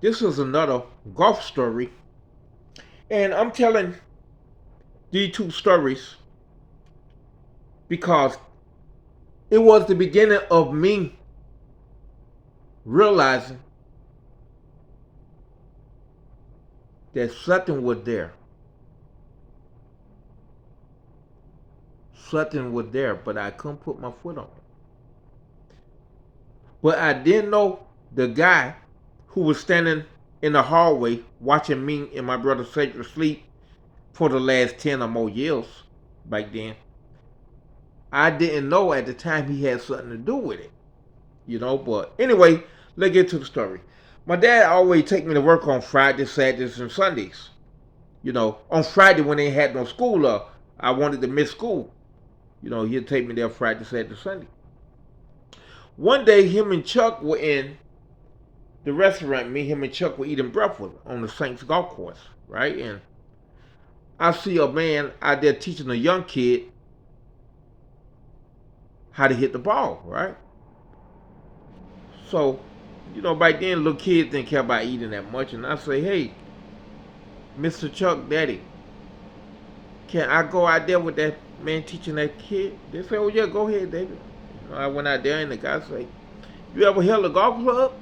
This is another golf story. And I'm telling these two stories because it was the beginning of me realizing that something was there. Something was there, but I couldn't put my foot on it. But I didn't know the guy who was standing in the hallway watching me and my brother Cedric sleep for the last 10 or more years back then. I didn't know at the time he had something to do with it. But anyway, let's get to the story. My dad always take me to work on Fridays, Saturdays, and Sundays. On Friday when they had no school, I wanted to miss school. He'd take me there Friday, Saturday, Sunday. One day, him and Chuck were in the restaurant. Him and Chuck were eating breakfast on the Saints golf course, right? And I see a man out there teaching a young kid how to hit the ball, right? So, back then, little kids didn't care about eating that much. And I say, hey, Mr. Chuck Daddy, can I go out there with that man teaching that kid? They say, oh, yeah, go ahead, David. I went out there and the guy say, you ever held a golf club?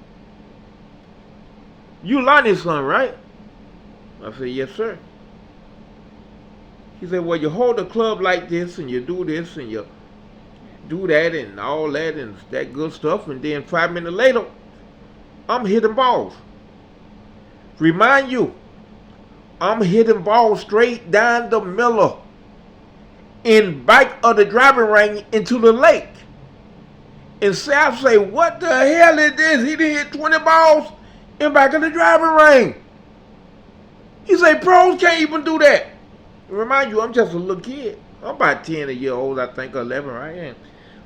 You Lonnie's son, right? I said, yes, sir. He said, well, you hold a club like this and you do this and you do that and all that and that good stuff. And then 5 minutes later, I'm hitting balls. Remind you, I'm hitting balls straight down the middle in back of the driving range into the lake. And Sal say, what the hell is this? He done hit 20 balls in back of the driving range. He say, pros can't even do that. Remind you, I'm just a little kid. I'm about 10 a year old, I think, or 11, right? And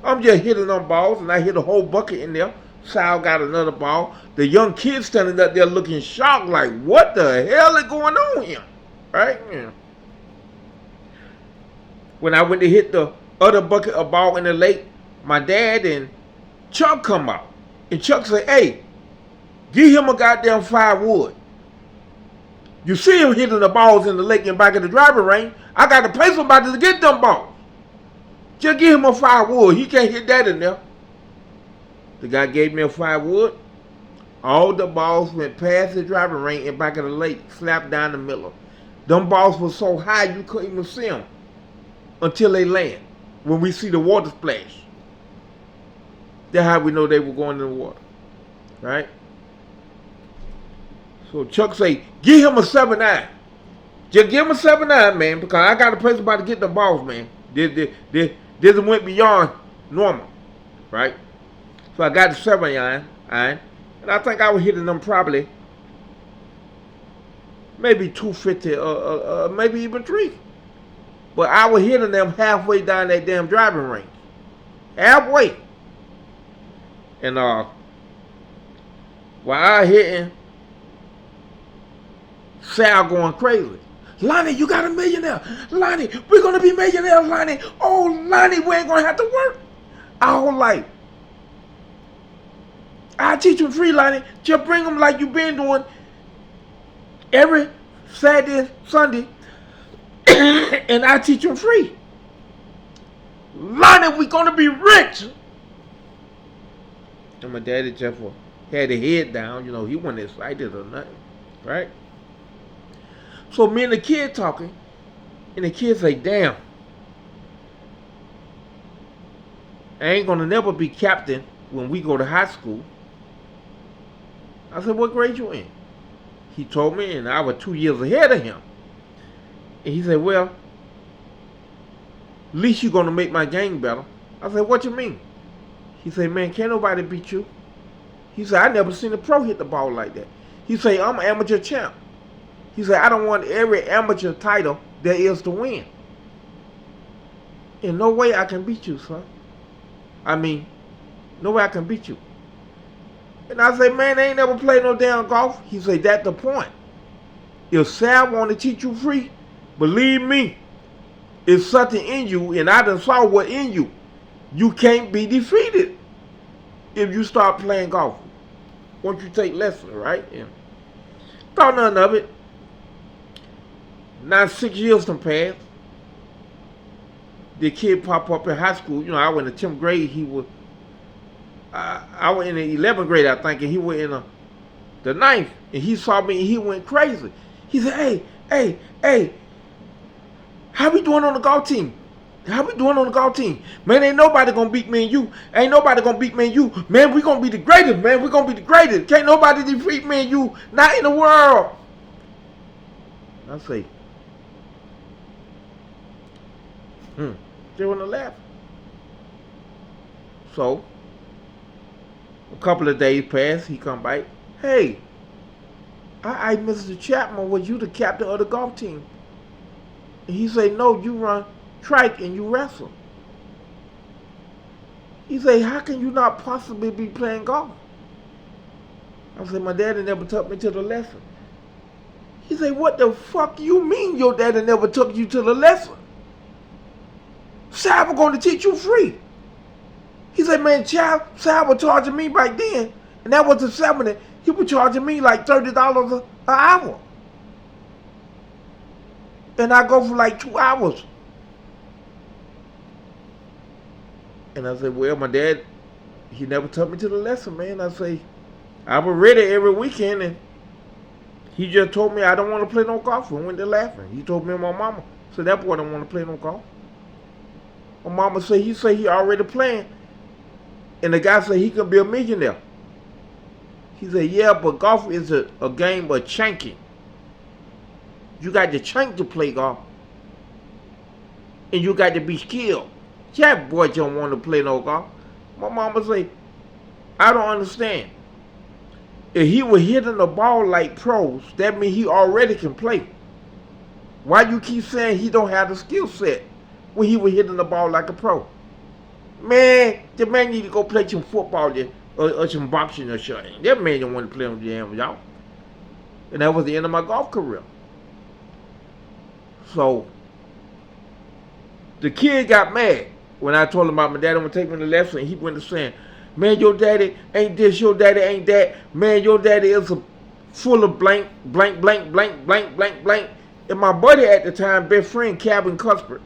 I'm just hitting on balls, and I hit a whole bucket in there. Sal got another ball. The young kid standing up there looking shocked, like, what the hell is going on here? Right? Yeah. When I went to hit the other bucket of ball in the lake, my dad and Chuck come out. And Chuck say, hey, give him a goddamn 5 wood. You see him hitting the balls in the lake and back of the driving range. I got to pay somebody to get them balls. Just give him a 5 wood. He can't hit that in there. The guy gave me a 5 wood. All the balls went past the driving range and back of the lake, slapped down the middle. Them balls were so high you couldn't even see them until they land. When we see the water splash. That's how we know they were going in the water. Right? So Chuck say, give him a 7-9. Just give him a 7-9, man, because I got to pay somebody to get the balls, man. This went beyond normal. Right? So I got the 7-9, and I think I was hitting them probably maybe 250, maybe even 3. But I was hitting them halfway down that damn driving range. Halfway. And while I hitting, Sal going crazy. Lonnie, you got a millionaire. Lonnie, we're going to be millionaires, Lonnie. Oh, Lonnie, we ain't going to have to work our whole life. I teach them free, Lonnie. Just bring them like you've been doing every Saturday, Sunday. And I teach them free. Lonnie, we're going to be rich. And my daddy just had his head down. He wasn't excited or nothing. Right? So me and the kid talking. And the kid say, damn. I ain't going to never be captain when we go to high school. I said, what grade you in? He told me, and I was 2 years ahead of him. And he said, well, at least you're going to make my game better. I said, what you mean? He said, man, can't nobody beat you. He said, I never seen a pro hit the ball like that. He said, I'm an amateur champ. He said, I don't want every amateur title there is to win. In no way I can beat you, son. I mean, no way I can beat you. And I said, man, they ain't never played no damn golf. He said, that's the point. If Sal want to teach you free, believe me, it's something in you, and I done saw what in you. You can't be defeated if you start playing golf. Once you take lessons, right? Yeah. Thought nothing of it. Now 6 years done passed. The kid pop up in high school. You know, I went to 10th grade. He was, I was in the 11th grade, I think, and he went in the 9th. And he saw me and he went crazy. He said, hey, how we doing on the golf team? How we doing on the golf team? Man, ain't nobody gonna beat me and you. Ain't nobody gonna beat me and you. Man, we gonna be the greatest, man. We gonna be the greatest. Can't nobody defeat me and you. Not in the world. I say, they wanna laugh. So, a couple of days passed, he come back. Hey, I Mr. Chapman, was you the captain of the golf team? And he say, no, you run track and you wrestle. He say, how can you not possibly be playing golf? I said, my daddy never took me to the lesson. He say, what the fuck you mean your daddy never took you to the lesson? Sal was going to teach you free. He said, man, Sal was charging me back then, and that was the 70. He was charging me like $30 an hour. And I go for like 2 hours. And I said, well, my dad, he never took me to the lesson, man. I say, I was ready every weekend, and he just told me I don't want to play no golf. I went there laughing. He told me and my mama, said, that boy don't want to play no golf. My mama said, he already playing. And the guy said he could be a millionaire. He said, yeah, but golf is a game of chanking. You got to chank to play golf. And you got to be skilled. That boy don't want to play no golf. My mama say, I don't understand. If he was hitting the ball like pros, that means he already can play. Why you keep saying he don't have the skill set when he was hitting the ball like a pro? Man, the man need to go play some football or some boxing or something. That man don't want to play on the damn y'all. And that was the end of my golf career. So, the kid got mad when I told him about my daddy want to take me to the lesson. And he went to saying, man, your daddy ain't this, your daddy ain't that. Man, your daddy is full of blank. And my buddy at the time, best friend, Calvin Cuthbert,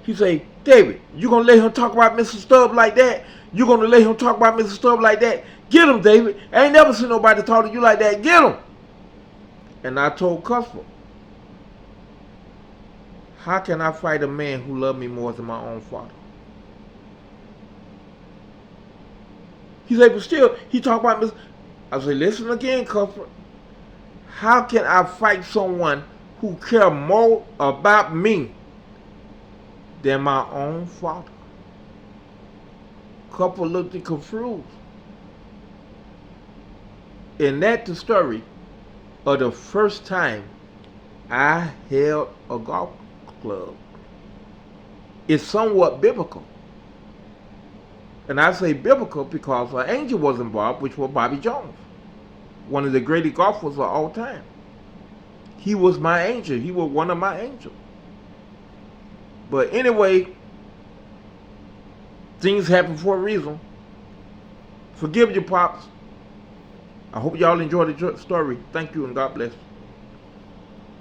he say, David, you gonna let him talk about Mr. Stubb like that? You gonna let him talk about Mr. Stubb like that? Get him, David. I ain't never seen nobody talk to you like that. Get him. And I told Cuthbert, how can I fight a man who loved me more than my own father? He said, but still, he talked about Mr. I said, listen again, Cuthbert. How can I fight someone who cares more about me than my own father? Couple looked confused. And that's the story of the first time I held a golf club. It's somewhat biblical. And I say biblical because an angel was involved, which was Bobby Jones, one of the greatest golfers of all time. He was my angel. He was one of my angels. But anyway, things happen for a reason. Forgive your pops. I hope y'all enjoyed the story. Thank you and God bless.